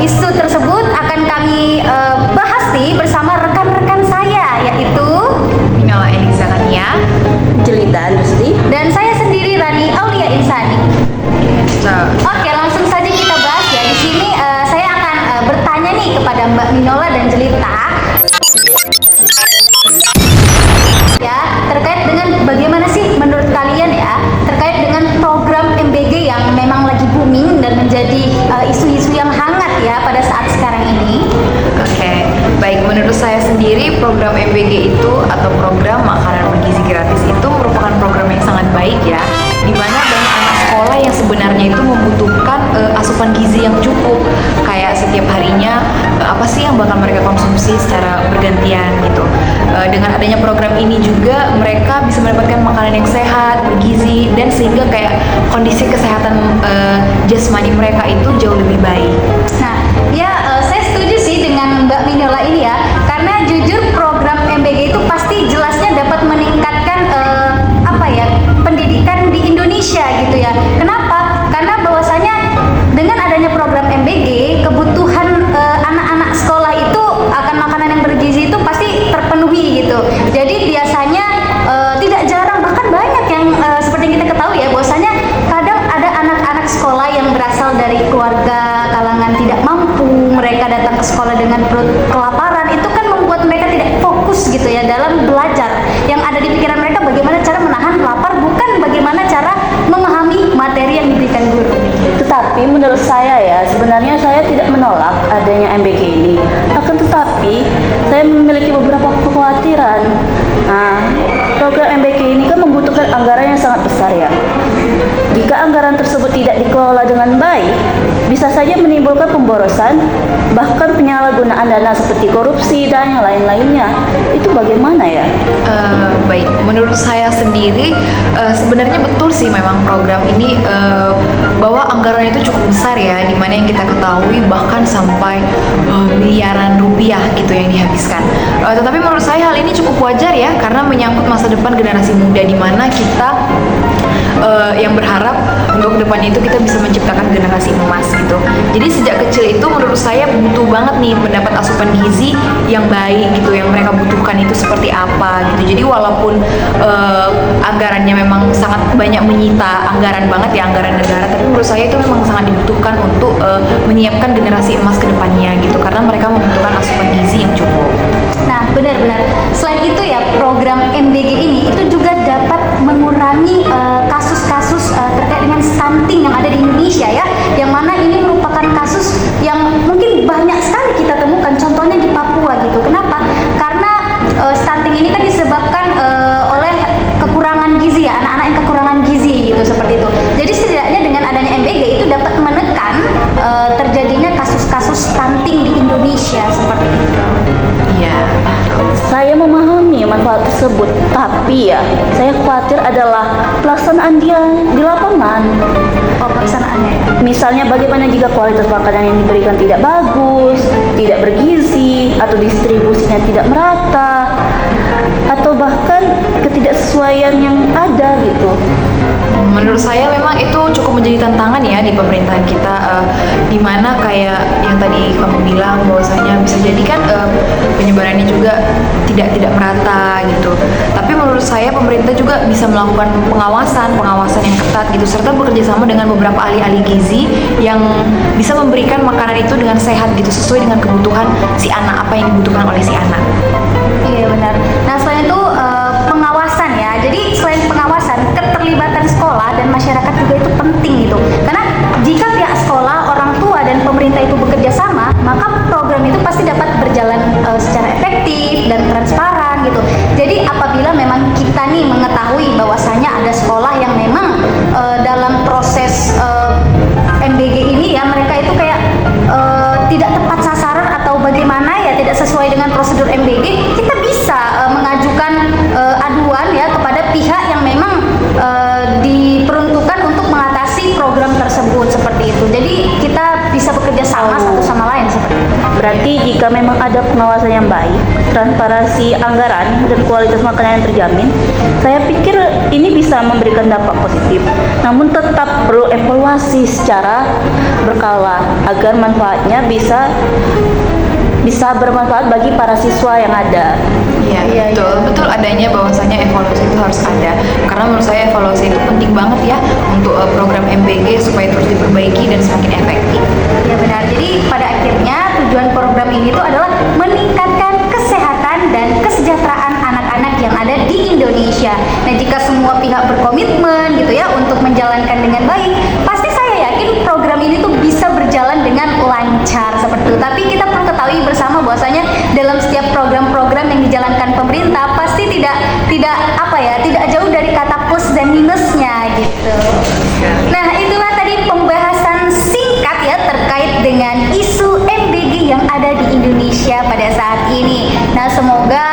Isu tersebut akan kami bahas nih bersama rekan-rekan saya, yaitu Minola Eliza Kania, Jelita Andrusti, dan saya sendiri Rani Aulia Insani. Oke, langsung saja kita bahas ya. Di sini saya akan bertanya nih kepada Mbak Minola dan Jelita ya, terkait dengan bagaimana sih menurut kalian ya terkait dengan program MBG yang memang lagi booming dan menjadi isu-isu yang hangat ya pada saat sekarang ini. Oke, baik, menurut saya sendiri program MBG itu atau program makanan bergizi gratis itu merupakan program yang sangat baik ya, di mana banyak anak sekolah yang sebenarnya itu membutuhkan asupan gizi yang cukup, kayak setiap harinya apa sih yang bakal mereka konsumsi secara bergantian gitu. Dengan adanya program ini juga mereka bisa mendapatkan makanan yang sehat, bergizi, dan sehingga kayak kondisi kesehatan jasmani mereka itu jauh lebih baik. Nah, ya saya setuju sih dengan Mbak Minola ini ya, karena jujur program MBG itu pasti jelasnya dapat meningkatkan apa ya, pendidikan di Indonesia gitu ya. Kenapa? Karena bahwasanya dengan adanya program MBG, kebutuhan anak-anak sekolah itu akan makanan yang bergizi itu pasti terpenuhi gitu. Jadi biasanya tidak jarang, bahkan banyak yang seperti yang kita ketahui ya, bahwasanya kadang ada anak-anak sekolah yang berasal dari keluarga kalangan tidak mampu, mereka datang ke sekolah dengan perut kelaparan, itu kan membuat mereka tidak fokus gitu ya dalam belajar. Yang ada di pikiran mereka bagaimana cara menahan lapar, bukan bagaimana cara memahami materi yang diberikan guru. Tetapi menurut saya ya, sebenarnya saya tidak menolak adanya MBG ini. Akan tetapi, saya memiliki beberapa kekhawatiran. Nah, program MBG ini kan membutuhkan anggaran yang sangat besar ya. Jika anggaran tersebut tidak dikelola dengan baik, bisa saja menimbulkan pemborosan, bahkan penyalahgunaan dana seperti korupsi dan yang lain-lainnya. Itu bagaimana ya? Baik, menurut saya sendiri sebenarnya betul sih memang program ini bahwa anggaran itu cukup besar ya, dimana yang kita ketahui bahkan sampai miliaran rupiah gitu yang dihabiskan. Tetapi menurut saya hal ini cukup wajar ya, karena menyangkut masa depan generasi muda, dimana kita yang berharap untuk depannya itu kita bisa menciptakan generasi emas gitu. Jadi sejak kecil itu menurut saya butuh banget nih mendapat asupan gizi yang baik gitu, yang mereka butuhkan itu seperti apa gitu. Jadi walaupun anggarannya memang sangat banyak menyita anggaran banget ya, anggaran negara, tapi menurut saya itu memang sangat dibutuhkan untuk menyiapkan generasi emas ke depannya gitu, karena mereka membutuhkan asupan gizi yang cukup. Nah, benar-benar. Selain itu ya, program MBG ini itu juga dapat mengurangi kasus-kasus terkait dengan stunting yang ada di Indonesia ya, yang mana ini merupakan kasus yang mungkin banyak sekali kita temukan, contohnya di Papua gitu. Kenapa? Karena stunting ini kan disebabkan oleh kekurangan gizi ya, anak-anak yang kekurangan gizi gitu, seperti itu. Jadi setidaknya dengan adanya MBG itu dapat menekan terjadinya kasus-kasus stunting di Indonesia seperti itu. Iya. Saya memahami manfaat tersebut, tapi ya, saya khawatir adalah pelaksanaan dia di lapangan. Oh, pelaksanaannya. Misalnya bagaimana jika kualitas makanan yang diberikan tidak bagus, tidak bergizi, atau distribusinya tidak merata, atau bahkan ketidaksesuaian yang ada gitu. Menurut saya memang itu cukup menjadi tantangan ya di pemerintahan kita, di mana kayak yang tadi kamu bilang bahwasanya bisa jadi kan penyebarannya juga tidak merata gitu. Tapi menurut saya pemerintah juga bisa melakukan pengawasan yang ketat gitu, serta bekerja sama dengan beberapa ahli-ahli gizi yang bisa memberikan makanan itu dengan sehat gitu, sesuai dengan kebutuhan si anak, apa yang dibutuhkan oleh si anak. Iya, benar. Nah, selain itu pengawasan ya. Jadi selain pengawasan, keterlibatan sekolah dan masyarakat juga itu penting gitu. Karena jika pihak sekolah, orang tua dan pemerintah itu bekerja sama, maka program itu pasti dapat berjalan secara efektif dan transparan gitu. Jadi apabila memang kita nih mengetahui bahwasanya ada sekolah yang memang dalam proses MBG ini ya, mereka itu kayak tidak tepat sasaran atau bagaimana ya, tidak sesuai dengan prosedur MBG, kita bisa mengajukan aduan ya kepada pihak yang memang diperuntukkan untuk mengatasi program tersebut seperti itu. Jadi kita bisa bekerja sama satu sama lain seperti itu. Berarti jika memang ada pengawasan yang baik, transparansi anggaran dan kualitas makanan yang terjamin, saya pikir ini bisa memberikan dampak positif. Namun tetap perlu evaluasi secara berkala agar manfaatnya bisa bermanfaat bagi para siswa yang ada. Iya, betul adanya bahwasanya evaluasi itu harus ada. Karena menurut saya evaluasi itu penting banget ya untuk program MBG supaya terus diperbaiki dan semakin efektif. Ya benar. Jadi pada akhirnya tujuan program ini tuh adalah meningkatkan kesehatan dan kesejahteraan anak-anak yang ada di Indonesia. Nah, jika semua pihak berkomitmen gitu ya untuk menjalankan dengan baik, pasti saya yakin program ini tuh bisa berjalan dengan lancar seperti itu. Tapi kita perlu ketahui bersama bahwasanya dalam setiap program-program yang dijalankan pemerintah pasti tidak jauh dari kata plus dan minusnya gitu. Nah, itulah tadi pembahasan singkat ya terkait dengan isu MBG yang ada di Indonesia pada saat ini. Nah, semoga